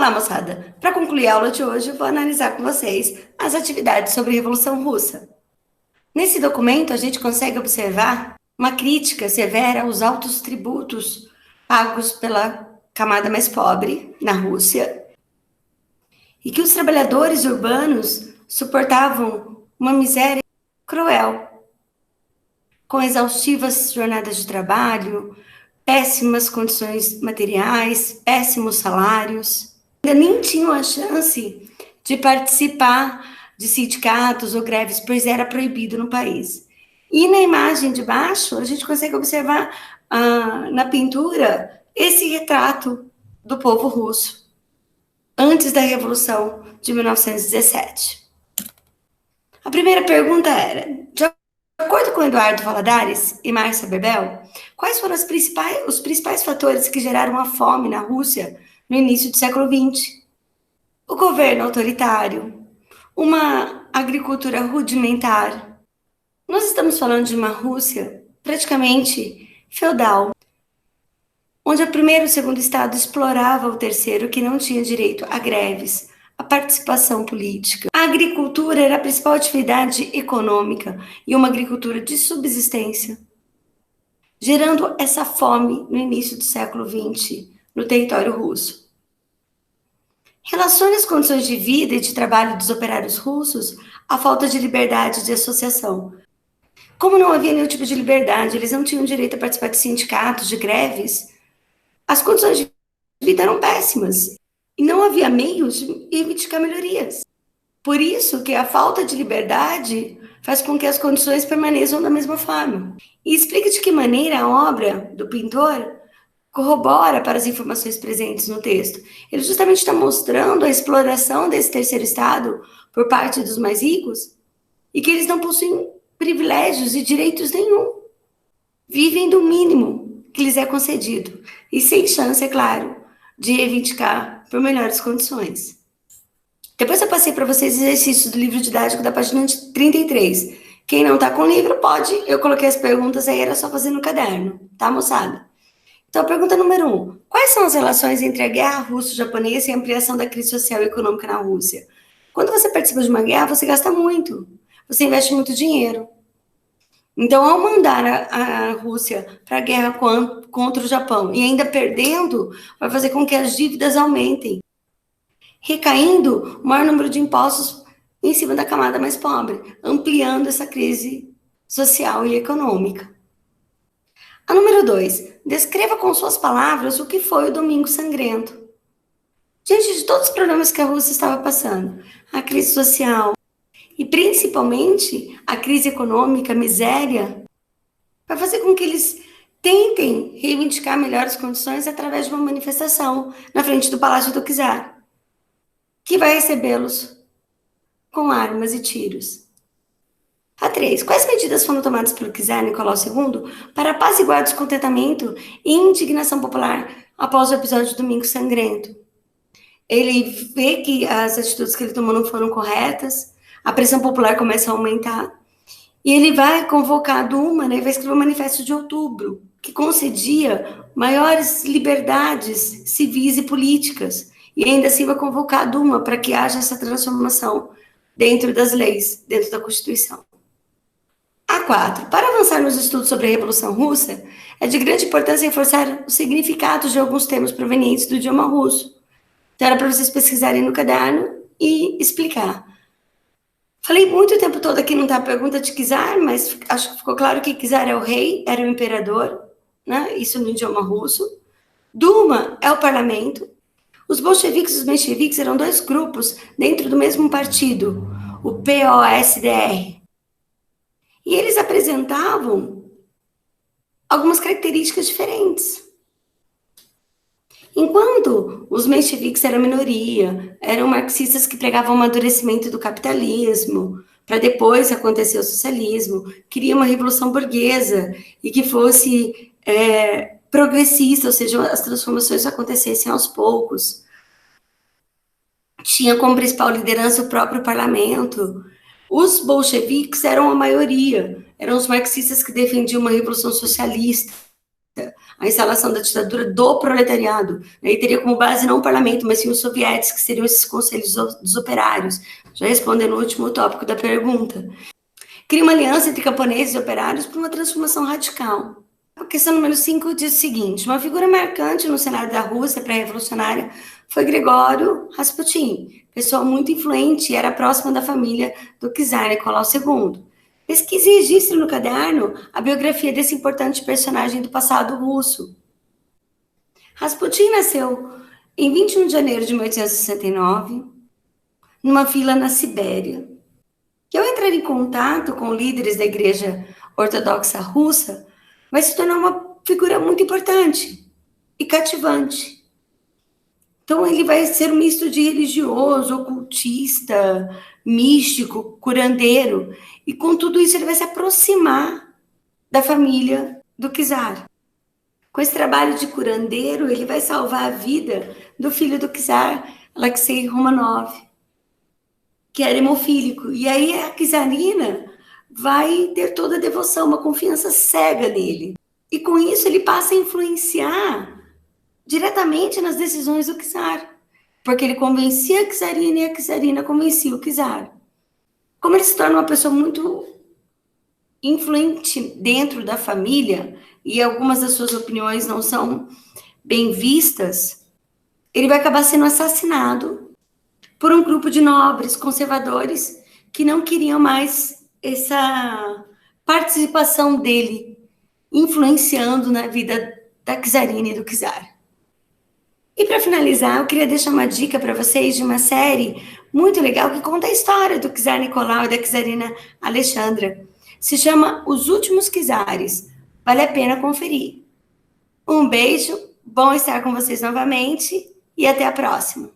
Olá, moçada! Para concluir a aula de hoje, eu vou analisar com vocês as atividades sobre a Revolução Russa. Nesse documento, a gente consegue observar uma crítica severa aos altos tributos pagos pela camada mais pobre na Rússia e que os trabalhadores urbanos suportavam uma miséria cruel, com exaustivas jornadas de trabalho, péssimas condições materiais, péssimos salários. Ainda nem tinham a chance de participar de sindicatos ou greves, pois era proibido no país. E na imagem de baixo, a gente consegue observar na pintura esse retrato do povo russo, antes da Revolução de 1917. A primeira pergunta era: de acordo com Eduardo Valadares e Márcia Berbel, quais foram os principais fatores que geraram a fome na Rússia no início do século XX? O governo autoritário, uma agricultura rudimentar. Nós estamos falando de uma Rússia praticamente feudal, onde o primeiro e o segundo estado explorava o terceiro, que não tinha direito a greves, a participação política. A agricultura era a principal atividade econômica e uma agricultura de subsistência, gerando essa fome no início do século XX no território russo. Relacione as condições de vida e de trabalho dos operários russos à falta de liberdade de associação. Como não havia nenhum tipo de liberdade, eles não tinham direito a participar de sindicatos, de greves, as condições de vida eram péssimas e não havia meios de reivindicar melhorias. Por isso que a falta de liberdade faz com que as condições permaneçam da mesma forma. E explica de que maneira a obra do pintor corrobora para as informações presentes no texto. Ele justamente está mostrando a exploração desse terceiro estado por parte dos mais ricos e que eles não possuem privilégios e direitos nenhum. Vivem do mínimo que lhes é concedido e sem chance, é claro, de reivindicar por melhores condições. Depois eu passei para vocês exercícios do livro didático da página 33. Quem não está com o livro pode, eu coloquei as perguntas aí, era só fazer no caderno, tá, moçada? Então, pergunta número 1. Quais são as relações entre a guerra russo-japonesa e a ampliação da crise social e econômica na Rússia? Quando você participa de uma guerra, você gasta muito. Você investe muito dinheiro. Então, ao mandar a Rússia para a guerra contra o Japão e ainda perdendo, vai fazer com que as dívidas aumentem, recaindo o maior número de impostos em cima da camada mais pobre, ampliando essa crise social e econômica. A número 2, descreva com suas palavras o que foi o Domingo Sangrento. Diante de todos os problemas que a Rússia estava passando, a crise social e principalmente a crise econômica, a miséria, vai fazer com que eles tentem reivindicar melhores condições através de uma manifestação na frente do Palácio do Czar, que vai recebê-los com armas e tiros. A 3. Quais medidas foram tomadas pelo czar Nicolau II para apaziguar o descontentamento e indignação popular após o episódio do Domingo Sangrento? Ele vê que as atitudes que ele tomou não foram corretas, a pressão popular começa a aumentar, e ele vai convocar a Duma, vai escrever o Manifesto de Outubro, que concedia maiores liberdades civis e políticas, e ainda assim vai convocar a Duma para que haja essa transformação dentro das leis, dentro da Constituição. A4. Para avançar nos estudos sobre a Revolução Russa, é de grande importância reforçar os significados de alguns termos provenientes do idioma russo. Então, era para vocês pesquisarem no caderno e explicar. Falei muito o tempo todo aqui, não está a pergunta de czar, mas acho que ficou claro que czar é o rei, era o imperador, né? Isso no idioma russo. Duma é o parlamento. Os bolcheviques e os mencheviques eram dois grupos dentro do mesmo partido, o POSDR. E eles apresentavam algumas características diferentes. Enquanto os mencheviques eram minoria, eram marxistas que pregavam o amadurecimento do capitalismo, para depois acontecer o socialismo, queriam uma revolução burguesa e que fosse progressista, ou seja, as transformações acontecessem aos poucos. Tinha como principal liderança o próprio parlamento. Os bolcheviques eram a maioria, eram os marxistas que defendiam uma revolução socialista. a instalação da ditadura do proletariado, né, e teria como base não o parlamento, mas sim os soviéticos, que seriam esses conselhos dos operários. Já respondendo o último tópico da pergunta. Cria uma aliança entre camponeses e operários para uma transformação radical. A questão número 5 diz o seguinte: uma figura marcante no cenário da Rússia pré-revolucionária foi Gregório Rasputin, pessoa muito influente e era próxima da família do czar Nicolau II. Pesquise e registre no caderno a biografia desse importante personagem do passado russo. Rasputin nasceu em 21 de janeiro de 1869, numa vila na Sibéria. E ao entrar em contato com líderes da Igreja Ortodoxa Russa, vai se tornar uma figura muito importante e cativante. Então, ele vai ser um misto de religioso, ocultista, místico, curandeiro, e com tudo isso ele vai se aproximar da família do czar. Com esse trabalho de curandeiro, ele vai salvar a vida do filho do czar, Alexei Romanov, que era hemofílico. E aí a czarina vai ter toda a devoção, uma confiança cega nele. E com isso ele passa a influenciar diretamente nas decisões do czar, porque ele convencia a czarina e a czarina convencia o czar. Como ele se torna uma pessoa muito influente dentro da família, e algumas das suas opiniões não são bem vistas, ele vai acabar sendo assassinado por um grupo de nobres conservadores que não queriam mais essa participação dele influenciando na vida da czarina e do czar. E para finalizar, eu queria deixar uma dica para vocês de uma série muito legal que conta a história do czar Nicolau e da czarina Alexandra. Se chama Os Últimos Czares. Vale a pena conferir. Um beijo, bom estar com vocês novamente e até a próxima.